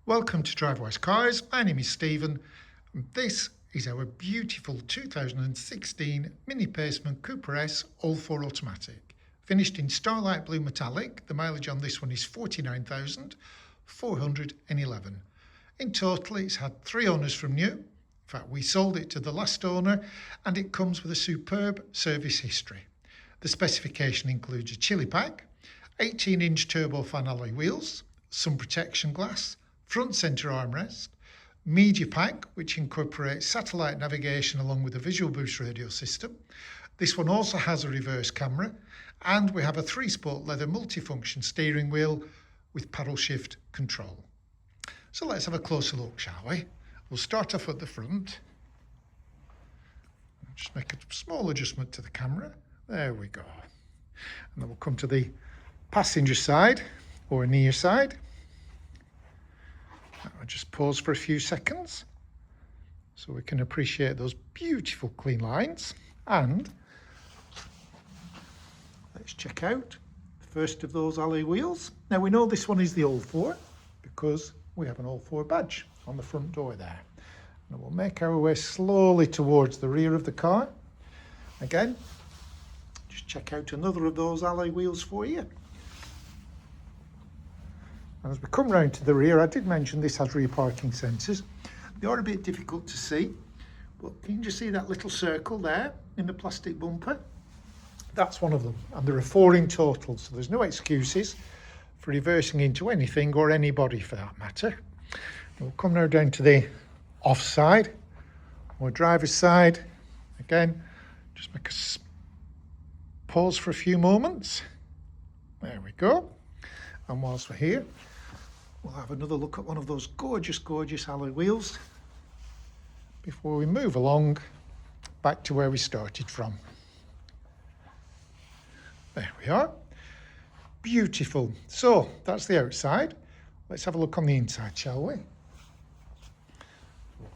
Welcome to Drivewise Cars. My name is Stephen, and this is our beautiful 2016 Mini Paceman Cooper S all-4 automatic. Finished in Starlight Blue metallic. The mileage on this one is 49,411. In total, it's had 3 owners from new. In fact, we sold it to the last owner, and it comes with a superb service history. The specification includes a chili pack, 18-inch turbofan alloy wheels, sun protection glass, front centre armrest, media pack which incorporates satellite navigation along with a visual boost radio system. This one also has a reverse camera, and we have a 3-sport leather multifunction steering wheel with Paddleshift control. So let's have a closer look, shall we? We'll start off at the front. Just make a small adjustment to the camera. There we go. And then we'll come to the passenger side or near side. I'll just pause for a few seconds so we can appreciate those beautiful clean lines. And let's check out the first of those alloy wheels. Now we know this one is the all-4 because we have an all-4 badge on the front door there. And we'll make our way slowly towards the rear of the car. Again, just check out another of those alloy wheels for you. And as we come round to the rear, I did mention this has rear parking sensors. They are a bit difficult to see, but can you just see that little circle there in the plastic bumper? That's one of them, and there are 4 in total, so there's no excuses for reversing into anything or anybody for that matter. We'll come now down to the off side or driver's side. Again, just make a pause for a few moments. There we go. And whilst we're here, we'll have another look at one of those gorgeous alloy wheels before we move along back to where we started from. There we are. Beautiful. So that's the outside. Let's have a look on the inside, shall we? We'll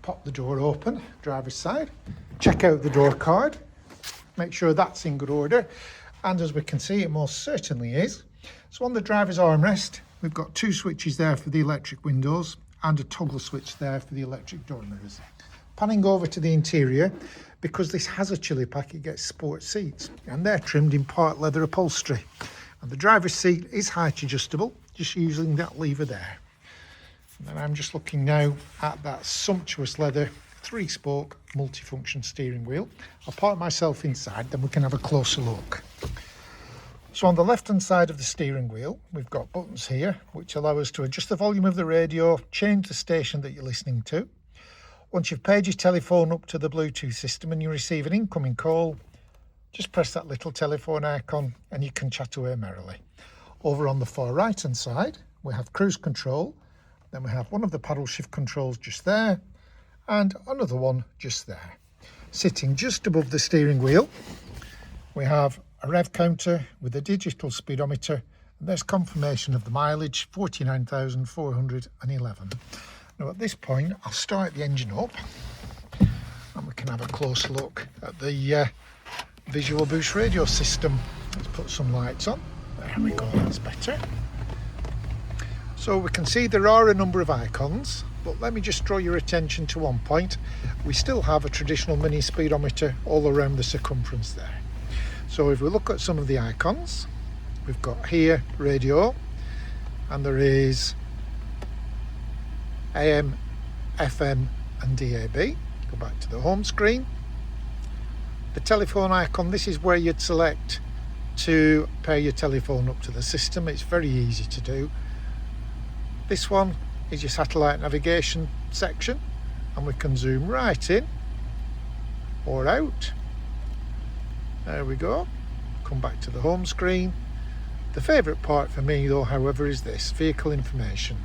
pop the door open, driver's side, check out the door card, make sure that's in good order. And as we can see, it most certainly is. So on the driver's armrest, we've got 2 switches there for the electric windows and a toggle switch there for the electric door mirrors. Panning over to the interior, because this has a chili pack, it gets sport seats, and they're trimmed in part leather upholstery. And the driver's seat is height adjustable, just using that lever there. And then I'm just looking now at that sumptuous leather 3-spoke multifunction steering wheel. I'll park myself inside, then we can have a closer look. So on the left hand side of the steering wheel, we've got buttons here which allow us to adjust the volume of the radio, change the station that you're listening to. Once you've paired your telephone up to the Bluetooth system and you receive an incoming call, just press that little telephone icon and you can chat away merrily. Over on the far right hand side, we have cruise control, then we have one of the paddle shift controls just there and another one just there. Sitting just above the steering wheel, we have a rev counter with a digital speedometer, and there's confirmation of the mileage, 49,411. Now at this point, I'll start the engine up and we can have a close look at the Visual Boost Radio system. Let's put some lights on. There we go, that's better. So we can see there are a number of icons, but let me just draw your attention to one point. We still have a traditional mini speedometer all around the circumference there. So if we look at some of the icons, we've got here radio, and there is AM, FM and DAB. Go back to the home screen. The telephone icon, this is where you'd select to pair your telephone up to the system. It's very easy to do. This one is your satellite navigation section, and we can zoom right in or out. There we go. Come back to the home screen. The favourite part for me though, however, is this vehicle information,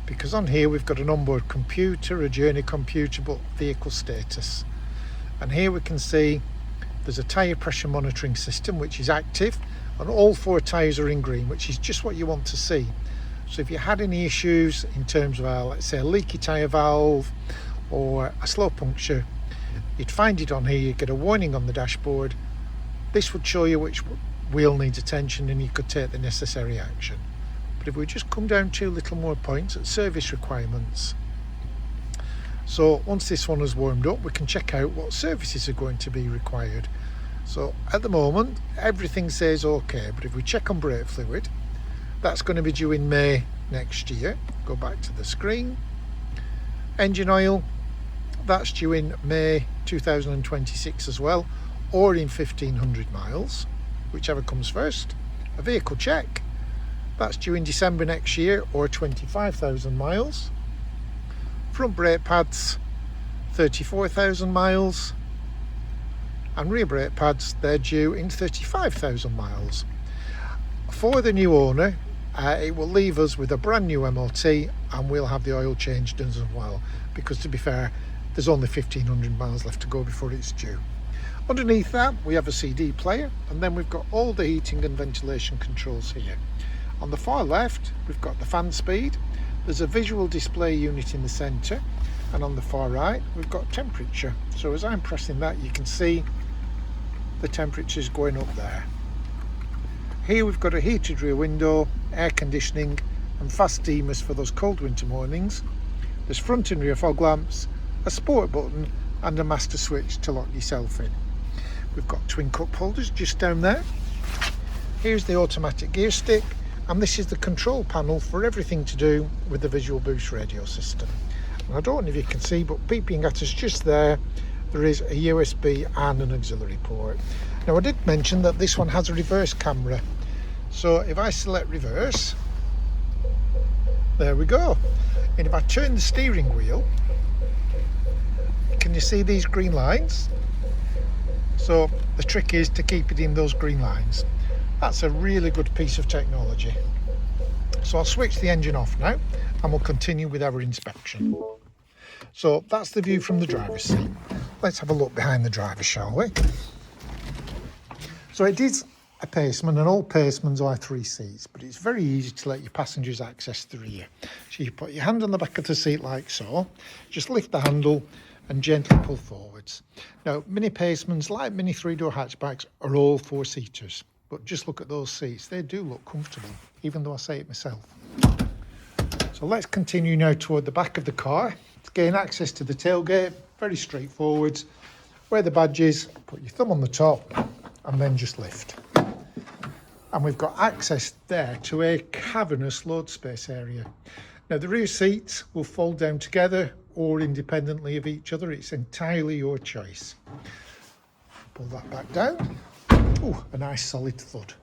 because on here we've got an onboard computer, a journey computer, but vehicle status. And here we can see there's a tyre pressure monitoring system which is active, and all 4 tyres are in green, which is just what you want to see. So if you had any issues in terms of let's say a leaky tyre valve or a slow puncture, you'd find it on here, you'd get a warning on the dashboard. This would show you which wheel needs attention and you could take the necessary action. But if we just come down 2 little more points at service requirements. So once this one has warmed up, we can check out what services are going to be required. So at the moment, everything says okay, but if we check on brake fluid, that's going to be due in May next year. Go back to the screen. Engine oil, that's due in May 2026 as well, or in 1500 miles, whichever comes first. A vehicle check, that's due in December next year, or 25,000 miles. Front brake pads, 34,000 miles. And rear brake pads, they're due in 35,000 miles. For the new owner, it will leave us with a brand new MOT, and we'll have the oil change done as well, because to be fair, there's only 1500 miles left to go before it's due. Underneath that, we have a CD player, and then we've got all the heating and ventilation controls here. On the far left, we've got the fan speed. There's a visual display unit in the centre, and on the far right, we've got temperature. So as I'm pressing that, you can see the temperature's going up there. Here we've got a heated rear window, air conditioning, and fast steamers for those cold winter mornings. There's front and rear fog lamps, a sport button, and a master switch to lock yourself in. We've got twin cup holders just down there. Here's the automatic gear stick, and this is the control panel for everything to do with the Visual Boost radio system. And I don't know if you can see, but peeping at us just there, there is a USB and an auxiliary port. Now I did mention that this one has a reverse camera. So if I select reverse, there we go. And if I turn the steering wheel, can you see these green lines? So the trick is to keep it in those green lines. That's a really good piece of technology. So I'll switch the engine off now, and we'll continue with our inspection. So that's the view from the driver's seat. Let's have a look behind the driver, shall we? So it is a Paceman, and all Pacemans are 3 seats, but it's very easy to let your passengers access the rear. So you put your hand on the back of the seat like so, just lift the handle and gently pull forwards. Now, mini Pacemans, like mini 3-door hatchbacks, are all 4-seaters, but just look at those seats. They do look comfortable, even though I say it myself. So let's continue now toward the back of the car. To gain access to the tailgate, very straightforward. Where the badge is, put your thumb on the top and then just lift. And we've got access there to a cavernous load space area. Now the rear seats will fold down together or independently of each other. It's entirely your choice. Pull that back down. Ooh, a nice solid thud.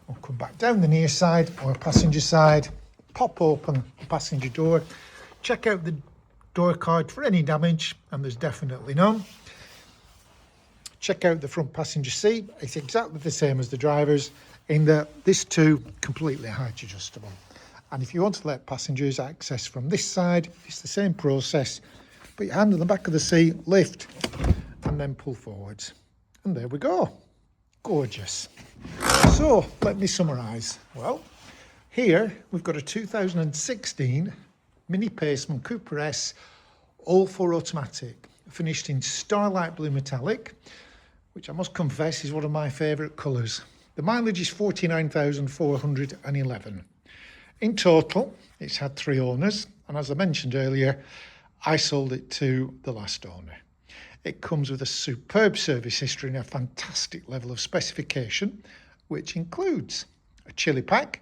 We'll come back down the near side or passenger side, pop open the passenger door, check out the door card for any damage, and there's definitely none. Check out the front passenger seat. It's exactly the same as the driver's, in that this too completely height adjustable. And if you want to let passengers access from this side, it's the same process. Put your hand on the back of the seat, lift, and then pull forwards. And there we go. Gorgeous. So let me summarise. Well, here we've got a 2016 Mini Paceman Cooper S, all 4 automatic, finished in Starlight Blue metallic, which I must confess is one of my favourite colours. The mileage is 49,411. In total, it's had 3 owners, and as I mentioned earlier, I sold it to the last owner. It comes with a superb service history and a fantastic level of specification, which includes a chili pack,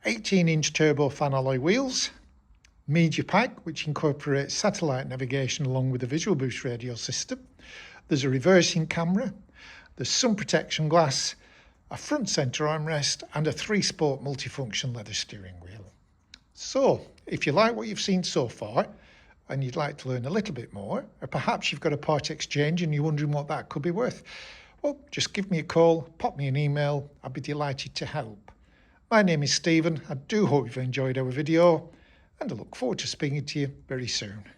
18-inch turbo fan alloy wheels, media pack, which incorporates satellite navigation along with the Visual Boost radio system. There's a reversing camera, there's sun protection glass, a front centre armrest, and a 3-sport multifunction leather steering wheel. So, if you like what you've seen so far, and you'd like to learn a little bit more, or perhaps you've got a part exchange and you're wondering what that could be worth, well, just give me a call, pop me an email, I'd be delighted to help. My name is Stephen. I do hope you've enjoyed our video, and I look forward to speaking to you very soon.